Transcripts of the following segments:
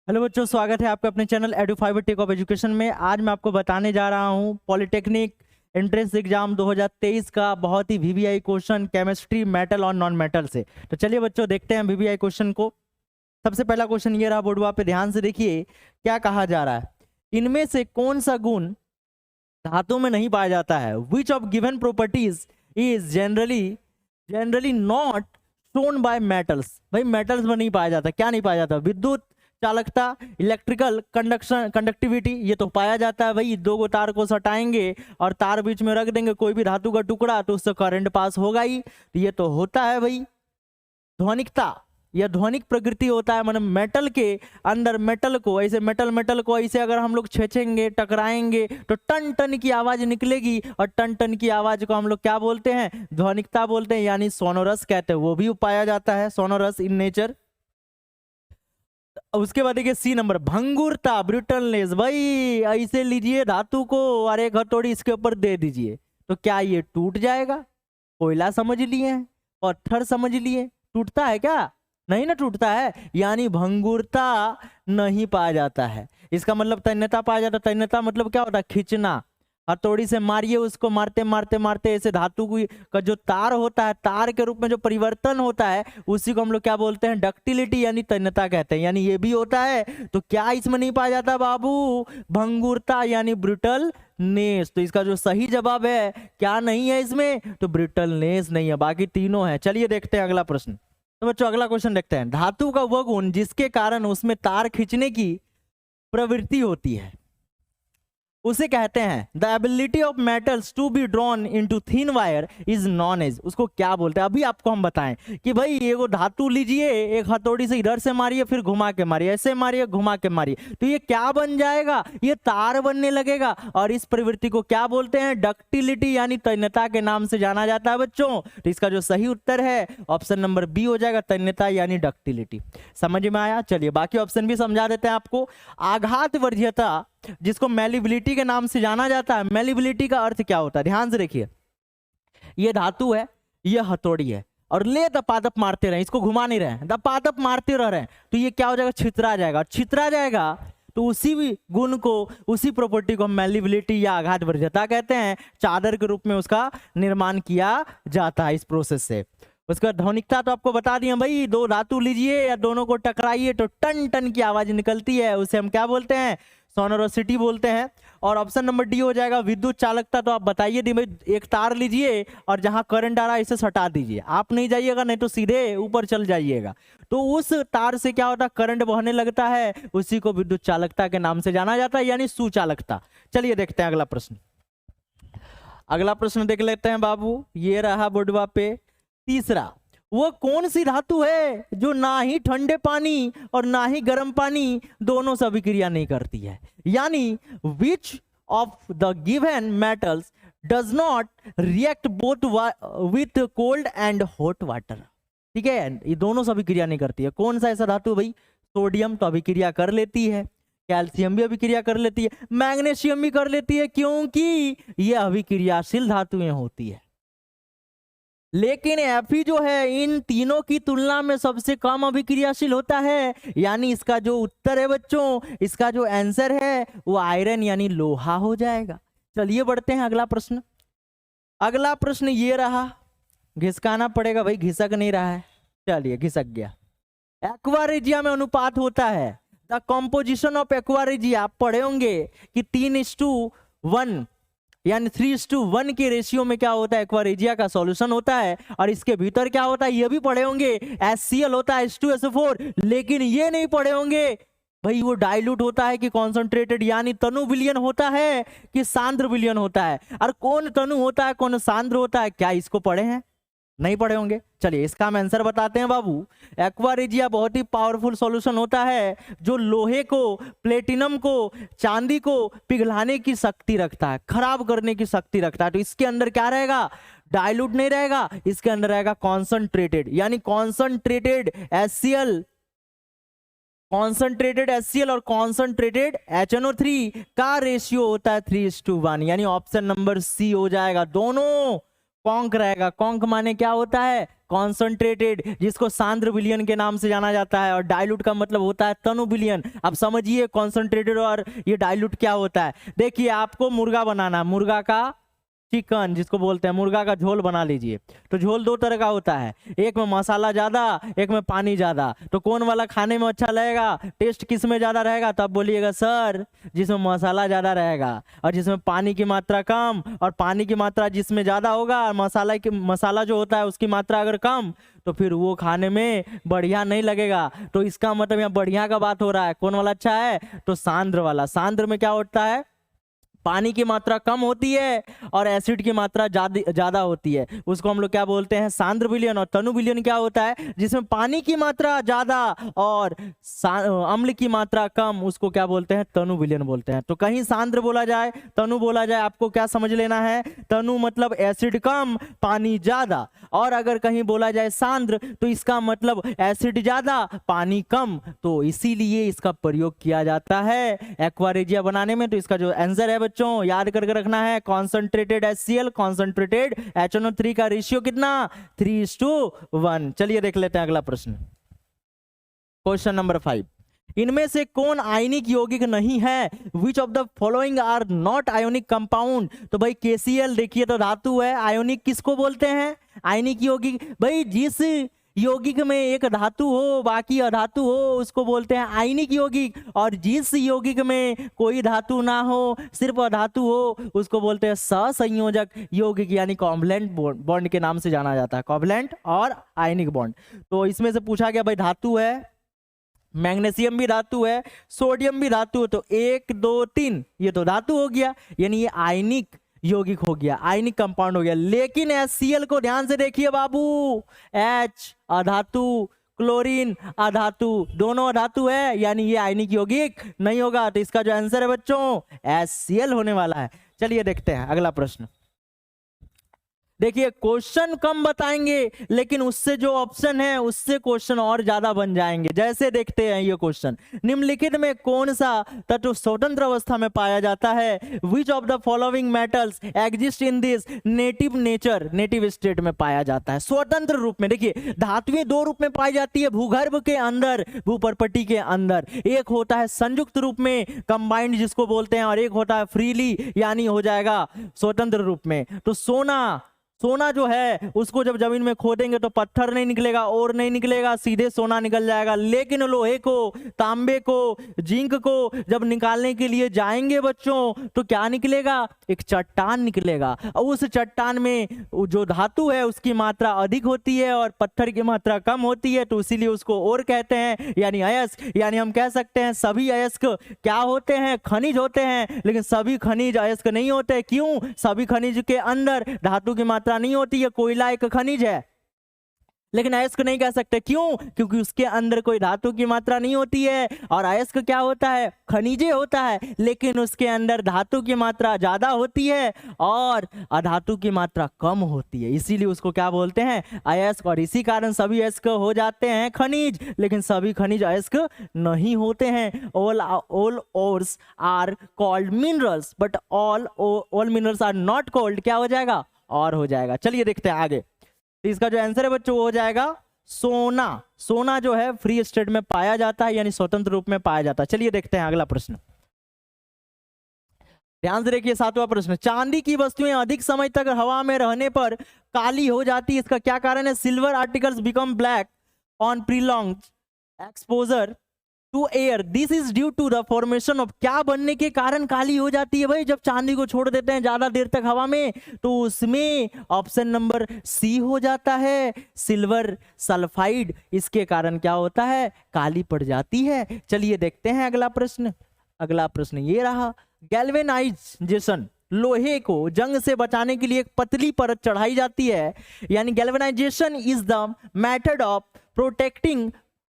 Hello बच्चों, स्वागत है आपका अपने चैनल एडुफाइबर टेक ऑफ एजुकेशन में। आज मैं आपको बताने जा रहा हूं पॉलिटेक्निक एंट्रेंस एग्जाम 2023 का बहुत ही वीवीआई क्वेश्चन केमिस्ट्री मेटल और नॉन मेटल से। तो चलिए बच्चों देखते हैं वीवीआई क्वेश्चन को। सबसे पहला क्वेश्चन ये रहा, बोर्डवा पे ध्यान से देखिए क्या कहा जा रहा है। इनमें से कौन सा गुण धातु में नहीं पाया जाता है? Which of given properties is generally not shown by metals. भाई मेटल्स में नहीं पाया जाता, क्या नहीं पाया जाता? विद्युत चालकता, इलेक्ट्रिकल कंडक्शन, कंडक्टिविटी, ये तो पाया जाता है। भाई दो गो तार को सटाएंगे और तार बीच में रख देंगे कोई भी धातु का टुकड़ा तो उससे करंट पास होगा ही, तो ये तो होता है भाई। ध्वनिकता, यह ध्वनिक प्रकृति होता है, मतलब मेटल के अंदर मेटल को ऐसे अगर हम लोग छेचेंगे टकराएंगे तो टन टन की आवाज निकलेगी, और टन टन की आवाज को हम लोग क्या बोलते हैं? ध्वनिकता बोलते हैं, यानी सोनोरस कहते हैं। वो भी पाया जाता है सोनोरस इन नेचर। उसके बाद देखिए सी नंबर, भंगुरता, ब्रिटलनेस। भाई ऐसे लीजिए धातु को और एक हथौड़ी इसके ऊपर दे दीजिए तो क्या ये टूट जाएगा? कोयला समझ लिए, पत्थर समझ लिए, टूटता है क्या? नहीं ना टूटता है, यानी भंगुरता नहीं पाया जाता है। इसका मतलब तन्यता पाया जाता है। तन्यता मतलब क्या होता है? खींचना। हथौड़ी से मारिए उसको, मारते मारते मारते ऐसे धातु का जो तार होता है, तार के रूप में जो परिवर्तन होता है उसी को हम लोग क्या बोलते हैं? डक्टिलिटी यानी तन्यता कहते हैं। यानी ये भी होता है, तो क्या इसमें नहीं पाया जाता बाबू? भंगुरता यानी ब्रिटलनेस। तो इसका जो सही जवाब है क्या नहीं है इसमें? तो ब्रिटलनेस नहीं है, बाकी तीनों है। चलिए देखते हैं अगला प्रश्न। तो बच्चों अगला क्वेश्चन देखते हैं। धातु का वह गुण जिसके कारण उसमें तार खींचने की प्रवृत्ति होती है उसे कहते हैं the ability of metals to be drawn into thin wire is known as. उसको क्या बोलते हैं? अभी आपको हम बताएं कि भाई ये वो धातु लीजिए, एक हथौड़ी से इधर से मारिए, फिर घुमा के मारिए, ऐसे मारिए, घुमा के मारिए, तो ये क्या बन जाएगा? ये तार बनने लगेगा। और इस प्रवृत्ति को क्या बोलते हैं? डक्टिलिटी यानी तन्यता के नाम से जाना जाता है बच्चों। तो इसका जो सही उत्तर है ऑप्शन नंबर बी हो जाएगा, तन्यता यानी डक्टिलिटी। समझ में आया? चलिए बाकी ऑप्शन भी समझा देते हैं आपको। आघात वर्ज्यता, जिसको मेलिबिलिटी के नाम से जाना जाता है। मेलिबिलिटी का अर्थ क्या होता है? ध्यान से देखिए, ये धातु है, ये हथौड़ी है, और ले दपादप मारते रहे, इसको घुमा नहीं रहे, दपादप मारते रह रहे हैं, तो ये क्या हो जाएगा? छितरा जाएगा। छितरा जाएगा तो उसी भी गुण को, उसी प्रॉपर्टी को हम मेलिबिलिटी या आघात वर्ज्यता कहते हैं। चादर के रूप में उसका निर्माण किया जाता है इस प्रोसेस से। उसके बाद ध्वनिकता तो आपको बता दिए भाई, दो धातु लीजिए या दोनों को टकराइए तो टन टन की आवाज निकलती है, उसे हम क्या बोलते हैं? सोनोरोसिटी बोलते हैं। और ऑप्शन नंबर डी हो जाएगा विद्युत चालकता। तो आप बताइए दी भाई, एक तार लीजिए और जहां करंट आ रहा है इसे सटा दीजिए, आप नहीं जाइएगा, नहीं तो सीधे ऊपर चल जाइएगा, तो उस तार से क्या होता है? करंट बहने लगता है, उसी को विद्युत चालकता के नाम से जाना जाता है, यानी सुचालकता। चलिए देखते हैं अगला प्रश्न। अगला प्रश्न देख लेते हैं बाबू, ये रहा बोर्डवा पे तीसरा। वो कौन सी धातु है जो ना ही ठंडे पानी और ना ही गर्म पानी दोनों से अभिक्रिया नहीं करती है? यानी विच of the given metals does not react both with cold and hot water? ठीक है, ये दोनों से अभिक्रिया नहीं करती है। कौन सा ऐसा धातु भाई? सोडियम तो अभिक्रिया कर लेती है, कैल्शियम भी अभिक्रिया कर लेती है, मैग्नीशियम भी कर लेती है, क्योंकि ये अभिक्रियाशील धातुएं होती है। लेकिन Fe जो है इन तीनों की तुलना में सबसे कम अभिक्रियाशील होता है। यानी इसका जो उत्तर है बच्चों, इसका जो आंसर है वो आयरन यानी लोहा हो जाएगा। चलिए बढ़ते हैं अगला प्रश्न। अगला प्रश्न ये रहा, घिसकाना पड़ेगा भाई, घिसक नहीं रहा है। चलिए घिसक गया। एक्वा रेजिया में अनुपात होता है, the composition of aqua regia. आप पढ़े होंगे कि 3:1 यानी 3:1 के रेशियो में क्या होता है? एक्वा रेजिया का सॉल्यूशन होता है। और इसके भीतर क्या होता है ये भी पढ़े होंगे, HCl होता है, H2SO4। लेकिन ये नहीं पढ़े होंगे भाई वो डाइल्यूट होता है कि कॉन्सेंट्रेटेड, यानी तनु विलयन होता है कि सांद्र विलयन होता है। और कौन तनु होता है, कौन सांद्र होता है, क्या इसको पढ़े हैं? नहीं पढ़े होंगे। चलिए इसका हम आंसर बताते हैं बाबू। एक्वा रेजिया बहुत ही पावरफुल सॉल्यूशन होता है जो लोहे को, प्लेटिनम को, चांदी को पिघलाने की शक्ति रखता है, खराब करने की शक्ति रखता है। तो इसके अंदर क्या रहेगा? डाइल्यूट नहीं रहेगा, इसके अंदर रहेगा कॉन्सेंट्रेटेड, यानी कॉन्सेंट्रेटेड HCl, कॉन्सेंट्रेटेड HCl और कॉन्सेंट्रेटेड HNO3 का रेशियो होता है 3:1, यानी ऑप्शन नंबर सी हो जाएगा। दोनों कॉन्क रहेगा। कॉन्क माने क्या होता है? कॉन्सेंट्रेटेड, जिसको सांद्र विलयन के नाम से जाना जाता है। और डाइल्यूट का मतलब होता है तनु विलयन। अब समझिए कॉन्सेंट्रेटेड और ये डाइल्यूट क्या होता है। देखिए आपको मुर्गा बनाना है, मुर्गा का चिकन जिसको बोलते हैं, मुर्गा का झोल बना लीजिए। तो झोल दो तरह का होता है, एक में मसाला ज्यादा, एक में पानी ज्यादा। तो कौन वाला खाने में अच्छा लगेगा, टेस्ट किस में ज्यादा रहेगा? तब बोलिएगा सर जिसमें मसाला ज्यादा रहेगा, और जिसमें पानी की मात्रा कम। और पानी की मात्रा जिसमें ज्यादा होगा और मसाला जो होता है उसकी मात्रा अगर कम, तो फिर वो खाने में बढ़िया नहीं लगेगा। तो इसका मतलब यहाँ बढ़िया का बात हो रहा है। कौन वाला अच्छा है? तो सांद्र वाला। सांद्र में क्या होता है? पानी की मात्रा कम होती है और एसिड की मात्रा ज्यादा होती है, उसको हम लोग क्या बोलते हैं? सांद्र विलयन। और तनु विलयन क्या होता है? जिसमें पानी की मात्रा ज्यादा और अम्ल की मात्रा कम, उसको क्या बोलते हैं? तनु विलयन बोलते हैं। तो कहीं सांद्र बोला जाए, तनु बोला जाए, आपको क्या समझ लेना है? तनु मतलब एसिड कम पानी ज्यादा, और अगर कहीं बोला जाए सांद्र तो इसका मतलब एसिड ज्यादा पानी कम। तो इसीलिए इसका प्रयोग किया जाता है एक्वारेजिया बनाने में। तो इसका जो आंसर है बच्चों याद करके रखना है, कॉन्सेंट्रेटेड HCl कॉन्सेंट्रेटेड HNO3 का रेशियो कितना? 3:1। चलिए देख लेते हैं अगला प्रश्न, क्वेश्चन नंबर 5। इनमें से कौन आयनिक यौगिक नहीं है? Which of the following are not ionic compound? तो भाई KCl देखिए तो धातु है। आयोनिक किसको बोलते हैं? आयनिक यौगिक। भाई जिस यौगिक में एक धातु हो बाकी अधातु हो उसको बोलते हैं आयनिक यौगिक, और जिस यौगिक में कोई धातु ना हो सिर्फ अधातु हो उसको बोलते हैं सहसंयोजक यौगिक, यानी कॉवलेंट बॉन्ड के नाम से जाना जाता है। कॉवलेंट और आयनिक बॉन्ड। तो इसमें से पूछा गया भाई धातु है, मैग्नीशियम भी धातु है, सोडियम भी धातु है, तो 1 2 3 ये तो धातु हो गया, यानी ये आयनिक यौगिक हो गया, आयनिक कंपाउंड हो गया। लेकिन HCl को ध्यान से देखिए बाबू, H अधातु, क्लोरीन अधातु, दोनों अधातु है, यानी ये आयनिक यौगिक नहीं होगा। तो इसका जो आंसर है बच्चों HCl होने वाला है। चलिए देखते हैं अगला प्रश्न। देखिए क्वेश्चन कम बताएंगे लेकिन उससे जो ऑप्शन है उससे क्वेश्चन और ज्यादा बन जाएंगे। जैसे देखते हैं ये क्वेश्चन, निम्नलिखित में कौन सा तत्व स्वतंत्र अवस्था में पाया जाता है? Which of the following metals exist in this native nature? Native state में पाया जाता है स्वतंत्र रूप में। देखिए धातुएं दो रूप में पाई जाती है, भूगर्भ के अंदर, भूपर्पटी के अंदर। एक होता है संयुक्त रूप में कंबाइंड जिसको बोलते हैं, और एक होता है फ्रीली यानी हो जाएगा स्वतंत्र रूप में। तो सोना जो है उसको जब जमीन में खोदेंगे तो पत्थर नहीं निकलेगा और नहीं निकलेगा, सीधे सोना निकल जाएगा। लेकिन लोहे को, तांबे को, जिंक को जब निकालने के लिए जाएंगे बच्चों तो क्या निकलेगा? एक चट्टान निकलेगा, और उस चट्टान में जो धातु है उसकी मात्रा अधिक होती है और पत्थर की मात्रा कम होती है, तो इसीलिए उसको और कहते हैं, यानी अयस्क। यानी हम कह सकते हैं सभी अयस्क क्या होते हैं? खनिज होते हैं। लेकिन सभी खनिज अयस्क नहीं होते। क्यों? सभी खनिज के अंदर धातु की मात्रा नहीं होती है। कोयला एक खनिज है लेकिन अयस्क नहीं कह सकते। क्यों? क्योंकि उसके अंदर कोई धातु की मात्रा नहीं होती है। और अयस्क क्या होता है? खनिजे होता है, लेकिन उसके अंदर धातु की मात्रा ज्यादा होती है और अधातु की मात्रा कम होती है, इसीलिए उसको क्या बोलते हैं? अयस्क। और इसी कारण सभी अयस्क हो जाते हैं खनिज, लेकिन सभी खनिज अयस्क नहीं होते हैं। All ores are called minerals but all minerals are not called, क्या हो जाएगा? और हो जाएगा। चलिए देखते हैं आगे। तो इसका जो आंसर है बच्चों वो हो जाएगा सोना। सोना जो है फ्री स्टेट में पाया जाता है, यानी स्वतंत्र रूप में पाया जाता है। चलिए देखते हैं अगला प्रश्न, ध्यान से देखिए 7वां प्रश्न। चांदी की वस्तुएं अधिक समय तक हवा में रहने पर काली हो जाती है, इसका क्या कारण है? Silver articles become black on prolonged exposure to air, this is due to the formation of, क्या बनने के कारण काली हो जाती है भाई? जब चांदी को छोड़ देते हैं ज्यादा देर तक हवा में तो उसमें ऑप्शन नंबर सी हो जाता है, सिल्वर सल्फाइड। इसके कारण क्या होता है? काली पड़ जाती है। चलिए देखते हैं अगला प्रश्न। अगला प्रश्न ये रहा, गैल्वेनाइजेशन, लोहे को जंग से बचाने के लिए एक पतली परत चढ़ाई जाती है, यानी galvanization is the method of protecting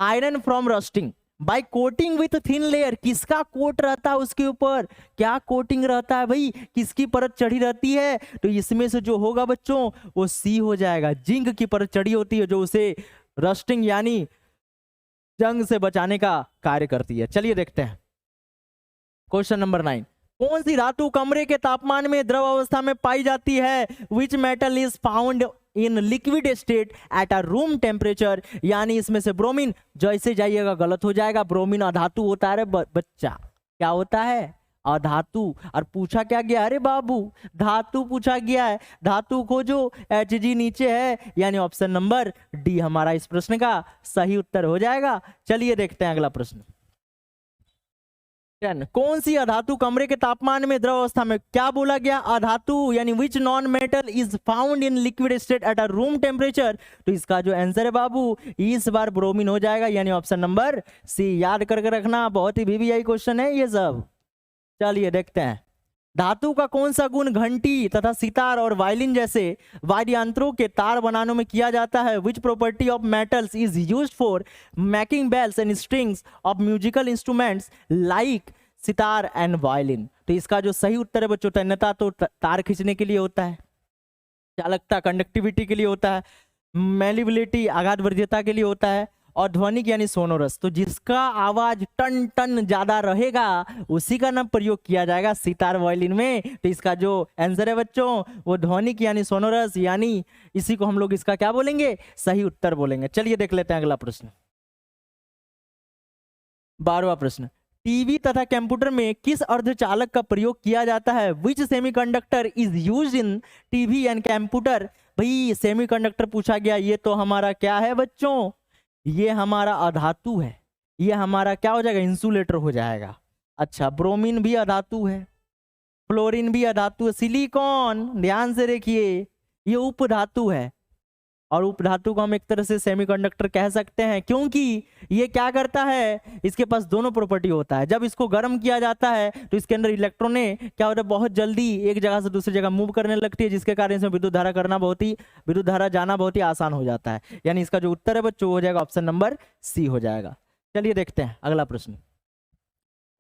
iron from rusting by coating with thin layer. किसका कोट रहता है उसके ऊपर? क्या कोटिंग रहता है भाई? किसकी परत चढ़ी रहती है? तो इसमें से जो होगा बच्चों वो सी हो जाएगा, जिंक की परत चढ़ी होती है जो उसे रस्टिंग यानी जंग से बचाने का कार्य करती है। चलिए देखते हैं क्वेश्चन नंबर 9। कौन सी धातु कमरे के तापमान में द्रव अवस्था में पाई जाती है? Which metal is found in liquid state at a room temperature, यानी इसमें से ब्रोमीन, जैसे जाइएगा गलत हो जाएगा, ब्रोमीन अधातु होता है। बच्चा क्या होता है? अधातु। और पूछा क्या गया? अरे बाबू धातु पूछा गया है, धातु खोजो, Hg नीचे है, यानी ऑप्शन नंबर डी हमारा इस प्रश्न का सही उत्तर हो जाएगा। चलिए देखते हैं अगला प्रश्न। कौन सी अधातु कमरे के तापमान में द्रव अवस्था में, क्या बोला गया? अधातु, यानी which non metal is found in liquid state at a room temperature. तो इसका जो आंसर है बाबू इस बार ब्रोमीन हो जाएगा, यानी ऑप्शन नंबर सी। याद करके रखना, बहुत ही VVI क्वेश्चन है ये सब। चलिए देखते हैं। धातु का कौन सा गुण घंटी तथा सितार और वायलिन जैसे वाद्य यंत्रों के तार बनाने में किया जाता है? Which property of metals is used for making bells and strings of musical instruments like sitar and violin. तो इसका जो सही उत्तर है बच्चों, तन्यता तो तार खींचने के लिए होता है, चालकता कंडक्टिविटी के लिए होता है, मेलिबिलिटी आघात वर्ध्यता के लिए होता है, और ध्वनिक यानी सोनोरस। तो जिसका आवाज टन टन ज्यादा रहेगा उसी का नाम प्रयोग किया जाएगा सितार वायलिन में। तो इसका जो आंसर है बच्चों वो ध्वनिक यानी सोनोरस, यानी इसी को हम लोग इसका क्या बोलेंगे? सही उत्तर बोलेंगे। चलिए देख लेते हैं अगला प्रश्न। 12वां प्रश्न। टीवी तथा कंप्यूटर में किस अर्धचालक का प्रयोग किया जाता है? Which semiconductor is used in TV and computer. भाई सेमीकंडक्टर पूछा गया, ये तो हमारा क्या है बच्चों? ये हमारा अधातु है, ये हमारा क्या हो जाएगा? इंसुलेटर हो जाएगा। अच्छा, ब्रोमीन भी अधातु है, फ्लोरीन भी अधातु है, सिलिकॉन ध्यान से देखिए ये उपधातु है, और उपधातु को हम एक तरह से सेमीकंडक्टर कह सकते हैं, क्योंकि ये क्या करता है? इसके पास दोनों प्रॉपर्टी होता है। जब इसको गर्म किया जाता है तो इसके अंदर इलेक्ट्रॉनें क्या होता है? बहुत जल्दी एक जगह से दूसरी जगह मूव करने लगती है, जिसके कारण इसमें विद्युत धारा जाना बहुत ही आसान हो जाता है। यानी इसका जो उत्तर है बच्चों हो जाएगा ऑप्शन नंबर सी हो जाएगा। चलिए देखते हैं अगला प्रश्न।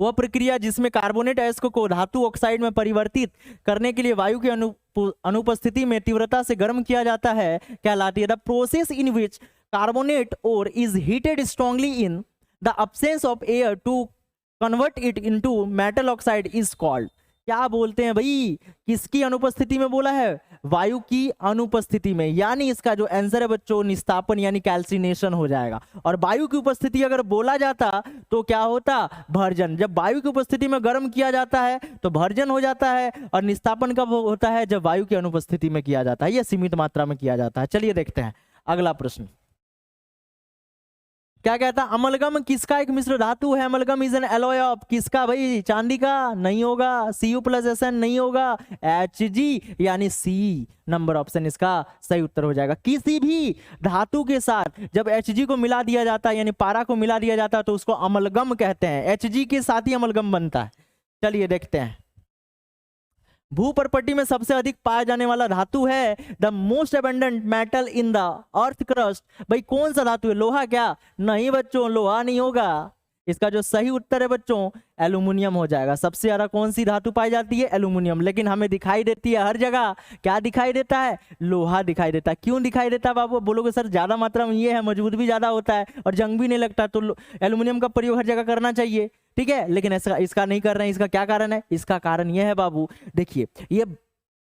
वह प्रक्रिया जिसमें कार्बोनेट अयस्क को धातु ऑक्साइड में परिवर्तित करने के लिए वायु की अनुपस्थिति में तीव्रता से गर्म किया जाता है कहलाती है? The process in which carbonate ore is heated strongly in the absence of air to convert it into metal oxide is called. क्या बोलते हैं भाई? किसकी अनुपस्थिति में बोला है? वायु की अनुपस्थिति में, यानी इसका जो आंसर है बच्चों निस्तापन यानी कैल्सिनेशन हो जाएगा। और वायु की उपस्थिति अगर बोला जाता तो क्या होता? भर्जन। जब वायु की उपस्थिति में गर्म किया जाता है तो भर्जन हो जाता है, और निस्तापन कब होता है? जब वायु की अनुपस्थिति में किया जाता है, यह सीमित मात्रा में किया जाता है। चलिए देखते हैं अगला प्रश्न। क्या कहता? अमलगम किसका एक मिश्र धातु है? Amalgam is an alloy of किसका? भाई चांदी का नहीं होगा, Cu+Sn नहीं होगा, Hg यानी सी नंबर ऑप्शन इसका सही उत्तर हो जाएगा। किसी भी धातु के साथ जब Hg को मिला दिया जाता है, यानी पारा को मिला दिया जाता है, तो उसको अमलगम कहते हैं। Hg के साथ ही अमलगम बनता है। चलिए देखते हैं। भूपर्पट्टी में सबसे अधिक पाया जाने वाला धातु है? The most abundant metal in the earth crust. भाई कौन सा धातु है? लोहा क्या? नहीं बच्चों, लोहा नहीं होगा। इसका जो सही उत्तर है बच्चों एल्यूमिनियम हो जाएगा। सबसे ज्यादा कौन सी धातु पाई जाती है? एल्यूमिनियम। लेकिन हमें दिखाई देती है हर जगह, क्या दिखाई देता है? लोहा दिखाई देता है। क्यों दिखाई देता है बाबू? बोलोगे सर ज्यादा मात्रा में ये है, मजबूत भी ज्यादा होता है और जंग भी नहीं लगता, तो एल्यूमिनियम का प्रयोग हर जगह करना चाहिए, ठीक है। लेकिन ऐसा इसका नहीं कर रहे हैं। इसका क्या कारण है? इसका कारण यह है बाबू, देखिए ये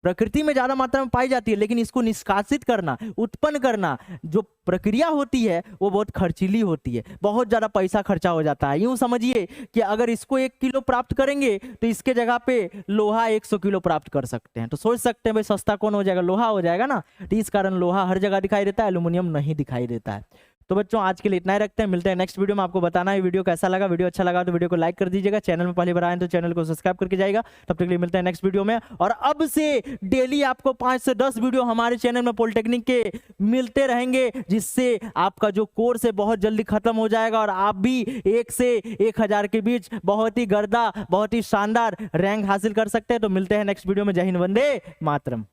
प्रकृति में ज्यादा मात्रा में पाई जाती है, लेकिन इसको निष्कासित करना, उत्पन्न करना जो प्रक्रिया होती है वो बहुत खर्चीली होती है, बहुत ज्यादा पैसा खर्चा हो जाता है। यूं समझिए कि अगर इसको 1 किलो प्राप्त करेंगे तो इसके जगह पे लोहा 100 किलो प्राप्त कर सकते हैं। तो सोच सकते हैं भाई सस्ता कौन हो जाएगा? लोहा हो जाएगा ना। तो इस कारण लोहा हर जगह दिखाई देता है, एल्यूमिनियम नहीं दिखाई देता है। तो बच्चों आज के लिए इतना ही रखते हैं, मिलते हैं नेक्स्ट वीडियो में। आपको बताना है वीडियो कैसा लगा। वीडियो अच्छा लगा तो वीडियो को लाइक कर दीजिएगा, चैनल में पहली बार आए तो चैनल को सब्सक्राइब करके जाएगा। तब तक के लिए मिलते हैं नेक्स्ट वीडियो में। और अब से डेली आपको 5 से 10 वीडियो हमारे चैनल में पॉलिटेक्निक के मिलते रहेंगे, जिससे आपका जो कोर्स है बहुत जल्दी खत्म हो जाएगा और आप भी 1 से 1000 के बीच बहुत ही गर्दा, बहुत ही शानदार रैंक हासिल कर सकते हैं। तो मिलते हैं नेक्स्ट वीडियो में। जय हिंद, वंदे मातरम।